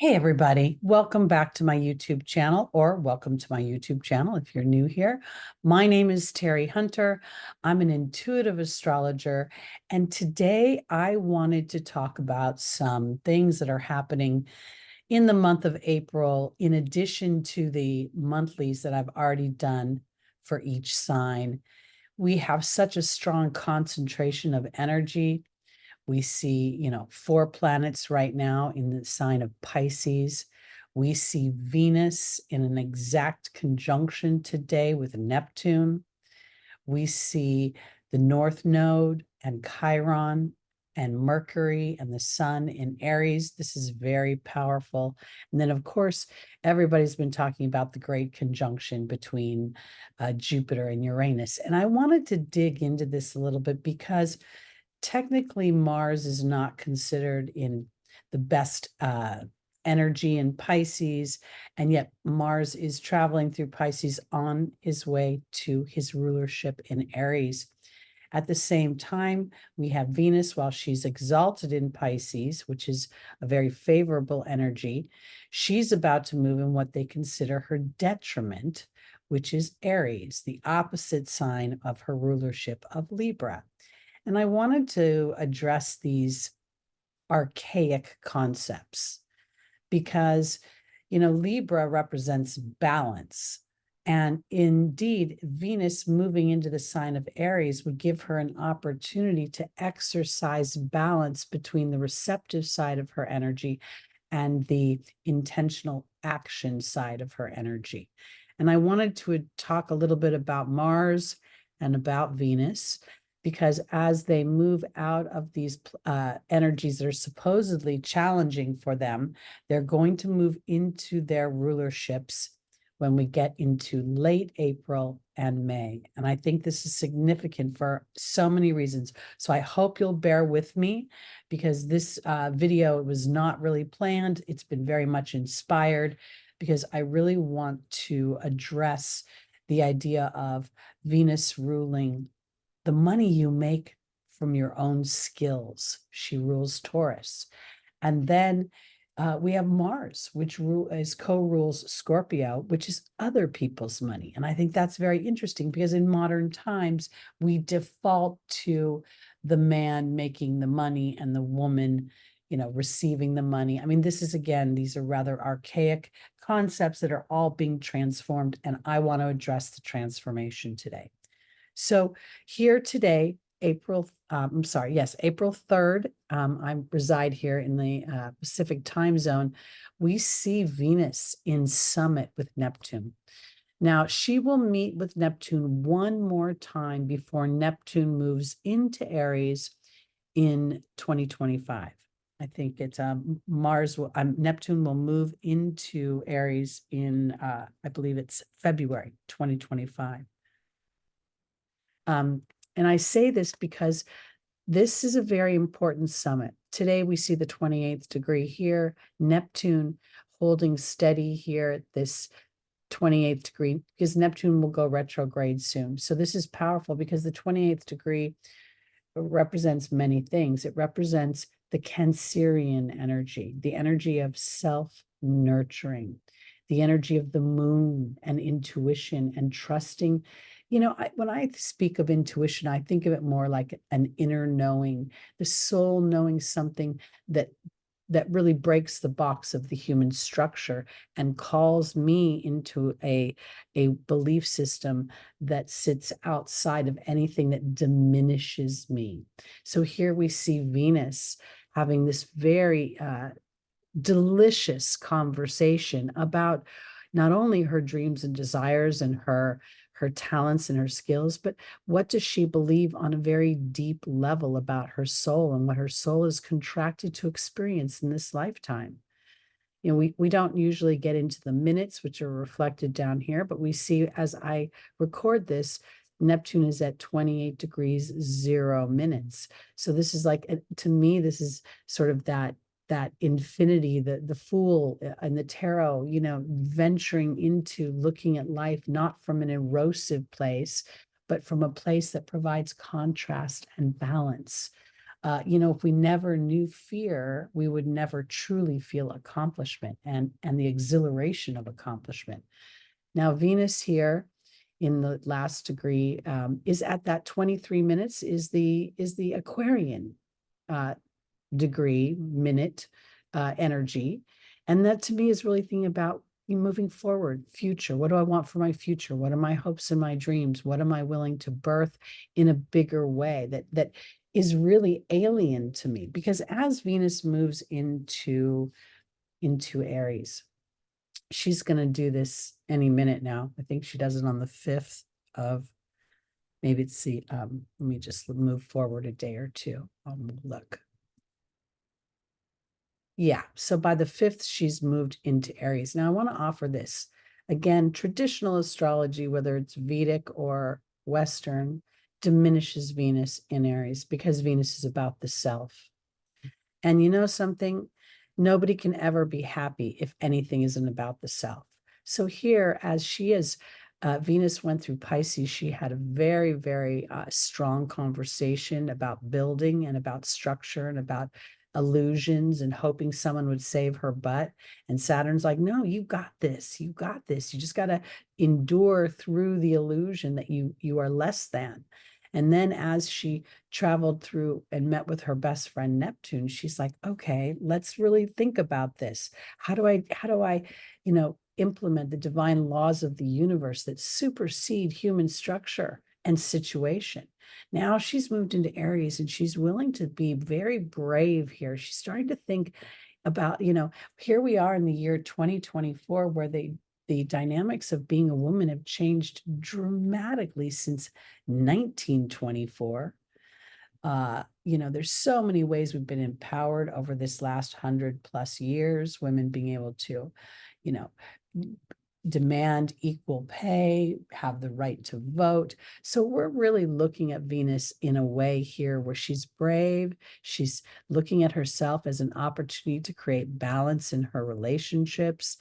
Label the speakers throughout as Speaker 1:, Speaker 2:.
Speaker 1: Hey everybody, welcome back to my YouTube channel, or welcome to my YouTube channel if you're new here. My name is Teri Hunter. I'm an intuitive astrologer, and today I wanted to talk about some things that are happening in the month of April, in addition to the monthlies that I've already done for each sign. We have such a strong concentration of energy. We see, 4 planets right now in the sign of Pisces. We see Venus in an exact conjunction today with Neptune. We see the North Node and Chiron and Mercury and the Sun in Aries. This is very powerful. And then, of course, everybody's been talking about the great conjunction between Jupiter and Uranus. And I wanted to dig into this a little bit because technically Mars is not considered in the best energy in Pisces, and yet Mars is traveling through Pisces on his way to his rulership in Aries. At the same time, we have Venus, while she's exalted in Pisces, which is a very favorable energy, she's about to move in what they consider her detriment, which is Aries, the opposite sign of her rulership of Libra. And I wanted to address these archaic concepts because, Libra represents balance. And indeed, Venus moving into the sign of Aries would give her an opportunity to exercise balance between the receptive side of her energy and the intentional action side of her energy. And I wanted to talk a little bit about Mars and about Venus, because as they move out of these energies that are supposedly challenging for them, they're going to move into their rulerships when we get into late April and May. And I think this is significant for so many reasons. So I hope you'll bear with me, because this video was not really planned. It's been very much inspired because I really want to address the idea of Venus ruling the money you make from your own skills. She rules Taurus. And then we have Mars, which co-rules Scorpio, which is other people's money. And I think that's very interesting because in modern times, we default to the man making the money and the woman, receiving the money. I mean, these are rather archaic concepts that are all being transformed. And I want to address the transformation today. So here today, April 3rd, I reside here in the Pacific time zone. We see Venus in summit with Neptune. Now, she will meet with Neptune one more time before Neptune moves into Aries in 2025. I think it's Neptune will move into Aries in, I believe it's February 2025. And I say this because this is a very important summit. Today, we see the 28th degree here, Neptune holding steady here at this 28th degree, because Neptune will go retrograde soon. So this is powerful because the 28th degree represents many things. It represents the Cancerian energy, the energy of self-nurturing, the energy of the moon and intuition and trusting. When I speak of intuition, I think of it more like an inner knowing, the soul knowing something that really breaks the box of the human structure and calls me into a belief system that sits outside of anything that diminishes me. So here we see Venus having this very delicious conversation about not only her dreams and desires and her talents and her skills, but what does she believe on a very deep level about her soul and what her soul is contracted to experience in this lifetime. We don't usually get into the minutes, which are reflected down here, but we see as I record this, Neptune is at 28 degrees 0 minutes. So this is like, to me, this is sort of that infinity, the fool and the tarot, venturing into looking at life not from an erosive place, but from a place that provides contrast and balance. If we never knew fear, we would never truly feel accomplishment and the exhilaration of accomplishment. Now, Venus here in the last degree is at that 23 minutes is the Aquarian degree minute energy. And that to me is really thinking about moving forward, future. What do I want for my future? What are my hopes and my dreams? What am I willing to birth in a bigger way that is really alien to me? Because as Venus moves into Aries, she's going to do this any minute now. I think she does it on the 5th of, maybe it's the, let me just move forward a day or two. Look. Yeah, so by the 5th, she's moved into Aries. Now, I want to offer this. Again, traditional astrology, whether it's Vedic or Western, diminishes Venus in Aries because Venus is about the self. And you know something? Nobody can ever be happy if anything isn't about the self. So here, as Venus went through Pisces, she had a very, very strong conversation about building and about structure and about illusions and hoping someone would save her butt. And Saturn's like, no, you got this. You got this. You just got to endure through the illusion that you are less than. And then as she traveled through and met with her best friend Neptune, she's like, okay, let's really think about this. How do I, implement the divine laws of the universe that supersede human structure and situation? Now she's moved into Aries and she's willing to be very brave here. She's starting to think about, here we are in the year 2024 where the dynamics of being a woman have changed dramatically since 1924. There's so many ways we've been empowered over this last 100+ years, women being able to, demand equal pay, have the right to vote. So we're really looking at Venus in a way here where she's brave. She's looking at herself as an opportunity to create balance in her relationships.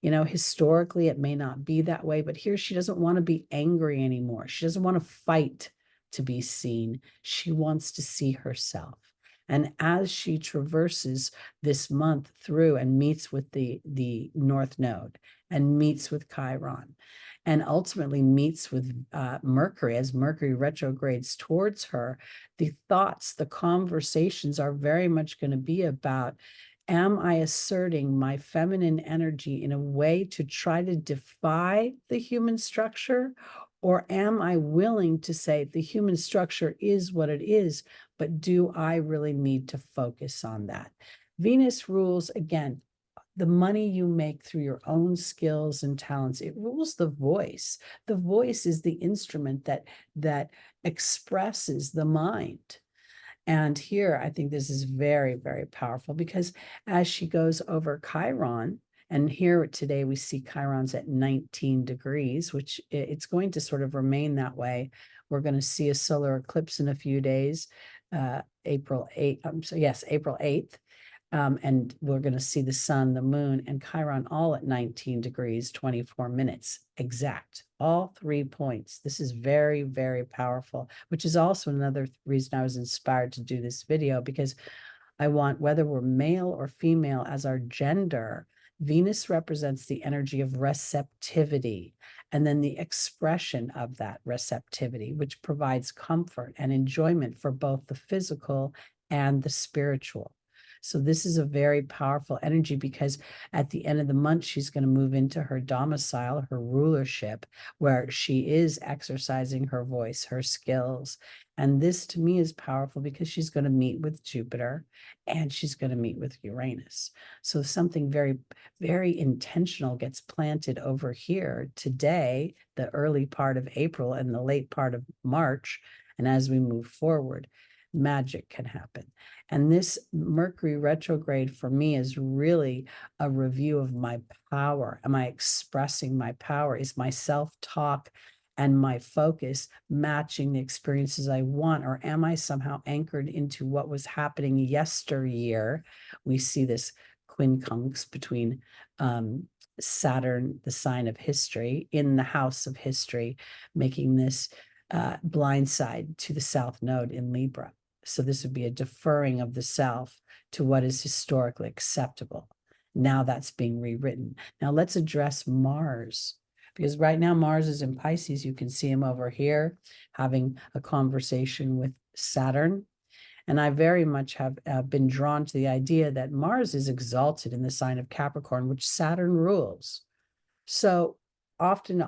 Speaker 1: Historically, it may not be that way, but here she doesn't want to be angry anymore. She doesn't want to fight to be seen. She wants to see herself. And as she traverses this month through and meets with the North Node and meets with Chiron and ultimately meets with Mercury, as Mercury retrogrades towards her, the thoughts, the conversations are very much going to be about, am I asserting my feminine energy in a way to try to defy the human structure? Or am I willing to say the human structure is what it is, but do I really need to focus on that? Venus rules, again, the money you make through your own skills and talents. It rules the voice. The voice is the instrument that expresses the mind. And here, I think this is very, very powerful because as she goes over Chiron, and here today we see Chiron's at 19 degrees, which it's going to sort of remain that way. We're going to see a solar eclipse in a few days, April 8th. April 8th. And we're going to see the sun, the moon, and Chiron all at 19 degrees, 24 minutes exact, all 3 points. This is very, very powerful, which is also another reason I was inspired to do this video, because I want, whether we're male or female as our gender, Venus represents the energy of receptivity and then the expression of that receptivity, which provides comfort and enjoyment for both the physical and the spiritual. So this is a very powerful energy because at the end of the month, she's going to move into her domicile, her rulership, where she is exercising her voice, her skills. And this to me is powerful because she's going to meet with Jupiter and she's going to meet with Uranus. So something very, very intentional gets planted over here today, the early part of April and the late part of March. And as we move forward, magic can happen. And this Mercury retrograde for me is really a review of my power. Am I expressing my power? Is my self-talk and my focus matching the experiences I want? Or am I somehow anchored into what was happening yesteryear? We see this quincunx between Saturn, the sign of history, in the house of history, making this blind side to the South Node in Libra. So this would be a deferring of the self to what is historically acceptable. Now that's being rewritten. Now let's address Mars, because right now Mars is in Pisces. You can see him over here having a conversation with Saturn. And I very much have been drawn to the idea that Mars is exalted in the sign of Capricorn, which Saturn rules. So often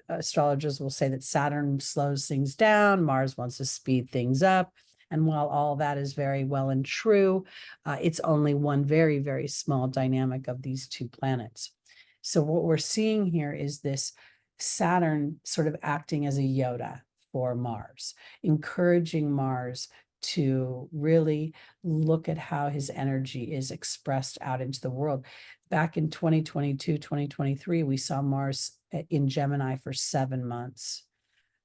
Speaker 1: astrologers will say that Saturn slows things down, Mars wants to speed things up. And while all that is very well and true, it's only one very, very small dynamic of these two planets. So what we're seeing here is this Saturn sort of acting as a Yoda for Mars, encouraging Mars to really look at how his energy is expressed out into the world. Back in 2022, 2023, we saw Mars in Gemini for 7 months.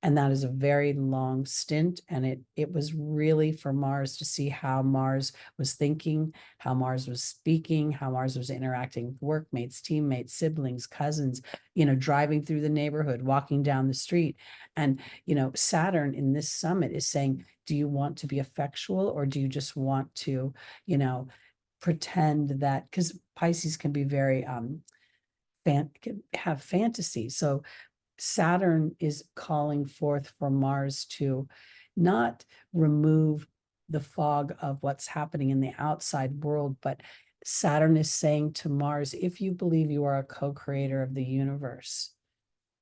Speaker 1: And that is a very long stint. And it was really for Mars to see how Mars was thinking, how Mars was speaking, how Mars was interacting with workmates, teammates, siblings, cousins, driving through the neighborhood, walking down the street. And, Saturn in this summit is saying, do you want to be effectual, or do you just want to, pretend that, because Pisces can be very can have fantasy. So Saturn is calling forth for Mars to not remove the fog of what's happening in the outside world, but Saturn is saying to Mars, if you believe you are a co-creator of the universe,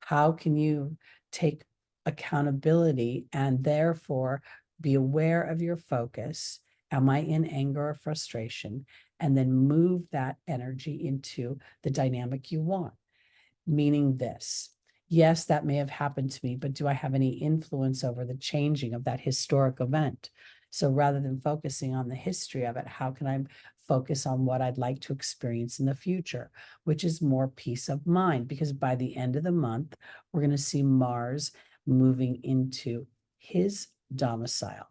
Speaker 1: how can you take accountability and therefore be aware of your focus? Am I in anger or frustration? And then move that energy into the dynamic you want. Meaning this, yes, that may have happened to me, but do I have any influence over the changing of that historic event? So rather than focusing on the history of it, how can I focus on what I'd like to experience in the future, which is more peace of mind? Because by the end of the month, we're going to see Mars moving into his domicile.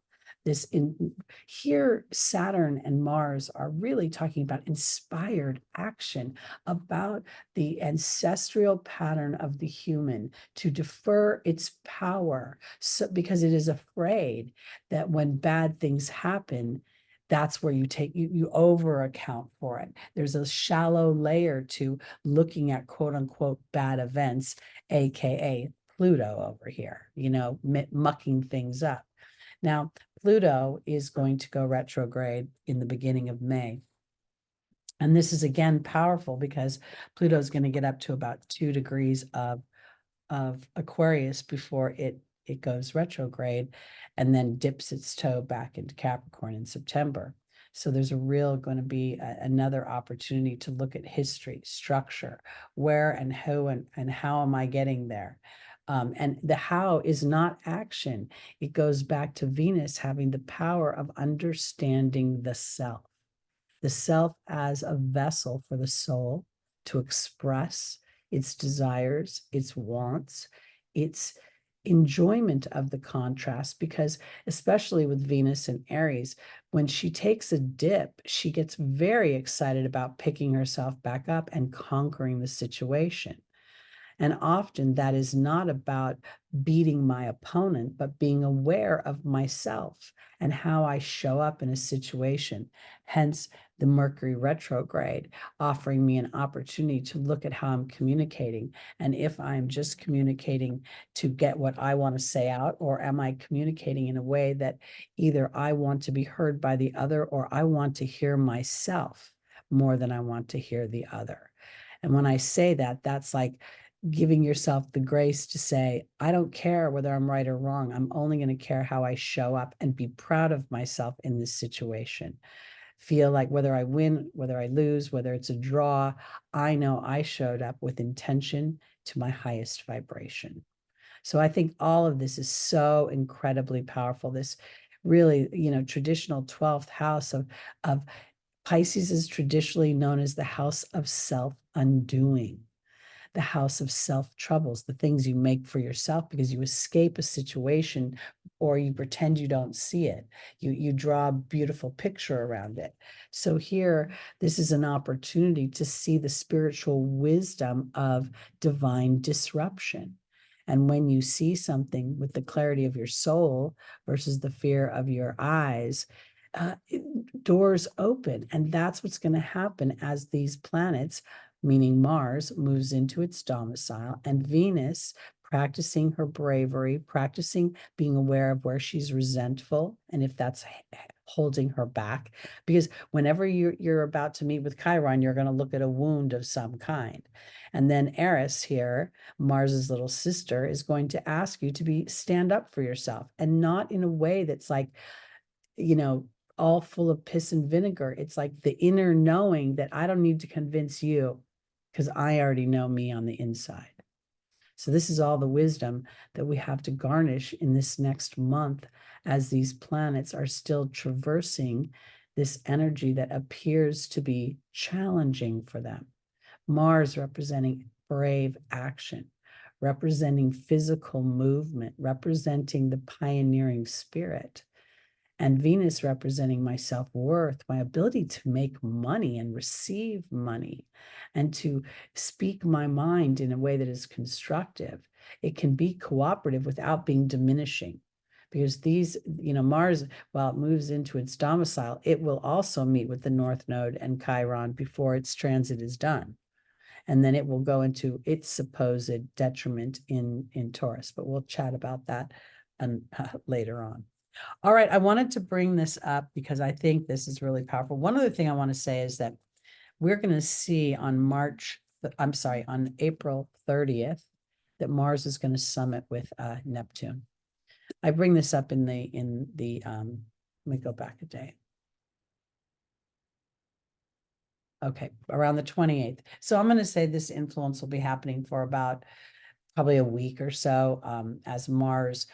Speaker 1: Here, Saturn and Mars are really talking about inspired action, about the ancestral pattern of the human to defer its power, because it is afraid that when bad things happen, that's where you over account for it. There's a shallow layer to looking at quote unquote bad events, aka Pluto over here, mucking things up. Now, Pluto is going to go retrograde in the beginning of May. And this is again powerful because Pluto is going to get up to about 2 degrees of Aquarius before it goes retrograde and then dips its toe back into Capricorn in September. So there's going to be another opportunity to look at history, structure, where and who and how am I getting there? And the how is not action. It goes back to Venus having the power of understanding the self as a vessel for the soul to express its desires, its wants, its enjoyment of the contrast, because especially with Venus and Aries, when she takes a dip, she gets very excited about picking herself back up and conquering the situation. And often that is not about beating my opponent, but being aware of myself and how I show up in a situation. Hence the Mercury retrograde, offering me an opportunity to look at how I'm communicating. And if I'm just communicating to get what I want to say out, or am I communicating in a way that either I want to be heard by the other, or I want to hear myself more than I want to hear the other. And when I say that, that's like giving yourself the grace to say, I don't care whether I'm right or wrong. I'm only going to care how I show up and be proud of myself in this situation. Feel like whether I win, whether I lose, whether it's a draw, I know I showed up with intention to my highest vibration. So I think all of this is so incredibly powerful. This really, traditional 12th house of Pisces is traditionally known as the house of self-undoing, the house of self-troubles, the things you make for yourself because you escape a situation or you pretend you don't see it. You draw a beautiful picture around it. So here, this is an opportunity to see the spiritual wisdom of divine disruption. And when you see something with the clarity of your soul versus the fear of your eyes, doors open. And that's what's going to happen as these planets, meaning Mars, moves into its domicile, and Venus practicing her bravery, practicing being aware of where she's resentful and if that's holding her back. Because whenever you're about to meet with Chiron, you're going to look at a wound of some kind. And then Eris here, Mars's little sister, is going to ask you to stand up for yourself, and not in a way that's like, all full of piss and vinegar. It's like the inner knowing that I don't need to convince you because I already know me on the inside. So this is all the wisdom that we have to garnish in this next month as these planets are still traversing this energy that appears to be challenging for them. Mars representing brave action, representing physical movement, representing the pioneering spirit. And Venus representing my self-worth, my ability to make money and receive money, and to speak my mind in a way that is constructive. It can be cooperative without being diminishing, because these, Mars, while it moves into its domicile, it will also meet with the North Node and Chiron before its transit is done. And then it will go into its supposed detriment in Taurus. But we'll chat about that later on. All right, I wanted to bring this up because I think this is really powerful. One other thing I want to say is that we're going to see on April 30th, that Mars is going to summit with Neptune. I bring this up in the let me go back a day. Okay, around the 28th. So I'm going to say this influence will be happening for about probably a week or so, as Mars,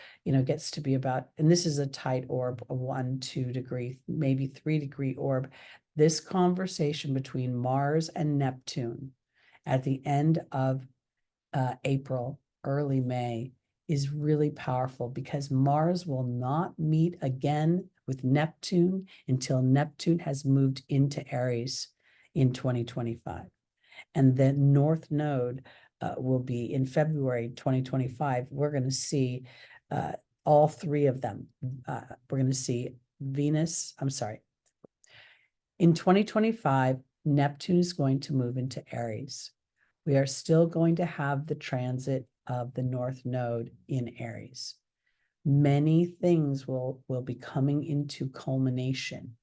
Speaker 1: gets to be about, and this is a tight orb, a 1-2 degree, maybe 3-degree orb. This conversation between Mars and Neptune at the end of April, early May, is really powerful, because Mars will not meet again with Neptune until Neptune has moved into Aries in 2025. And the North Node will be in February 2025. We're going to see all three of them. We're going to see Venus, in 2025, Neptune is going to move into Aries. We are still going to have the transit of the North Node in Aries. Many things will be coming into culmination.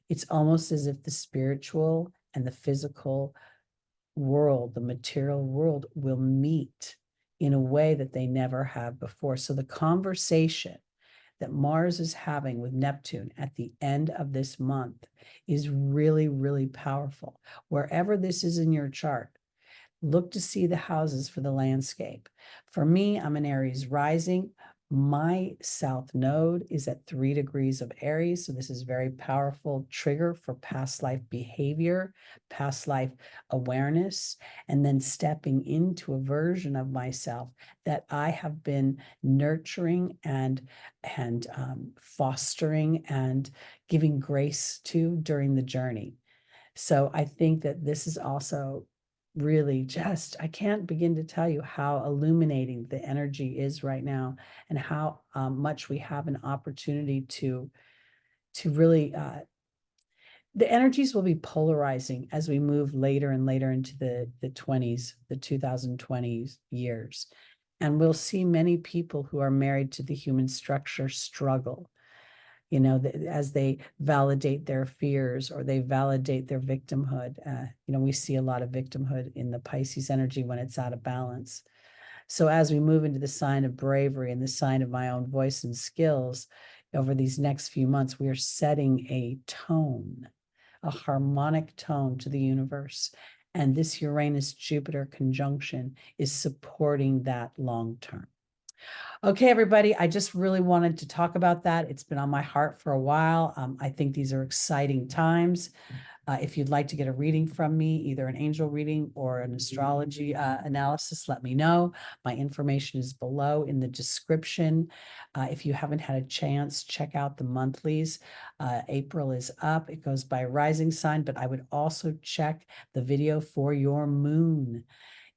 Speaker 1: It's almost as if the spiritual and the physical world, the material world, will meet in a way that they never have before. So the conversation that Mars is having with Neptune at the end of this month is really, really powerful. Wherever this is in your chart, look to see the houses for the landscape. For me, I'm an Aries rising. My South Node is at 3 degrees of Aries. So this is very powerful trigger for past life behavior, past life awareness, and then stepping into a version of myself that I have been nurturing and fostering and giving grace to during the journey. So I think that this is also really just, I can't begin to tell you how illuminating the energy is right now, and how much we have an opportunity to really, the energies will be polarizing as we move later and later into the 20s, the 2020s years. And we'll see many people who are married to the human structure struggle, as they validate their fears or they validate their victimhood. We see a lot of victimhood in the Pisces energy when it's out of balance. So as we move into the sign of bravery and the sign of my own voice and skills over these next few months, we are setting a tone, a harmonic tone to the universe. And this Uranus-Jupiter conjunction is supporting that long term. Okay, everybody, I just really wanted to talk about that. It's been on my heart for a while. I think these are exciting times. If you'd like to get a reading from me, either an angel reading or an astrology analysis, let me know. My information is below in the description. If you haven't had a chance, check out the monthlies. April is up. It goes by rising sign, but I would also check the video for your moon.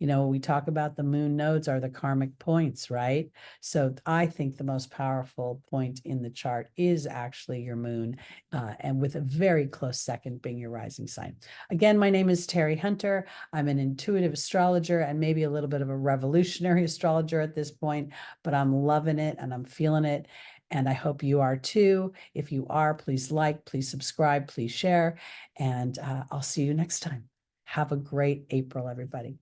Speaker 1: You know, we talk about the moon nodes are the karmic points, right? So I think the most powerful point in the chart is actually your moon, and with a very close second being your rising sign. Again, my name is Teri Hunter. I'm an intuitive astrologer and maybe a little bit of a revolutionary astrologer at this point, but I'm loving it and I'm feeling it. And I hope you are too. If you are, please like, please subscribe, please share, and I'll see you next time. Have a great April, everybody.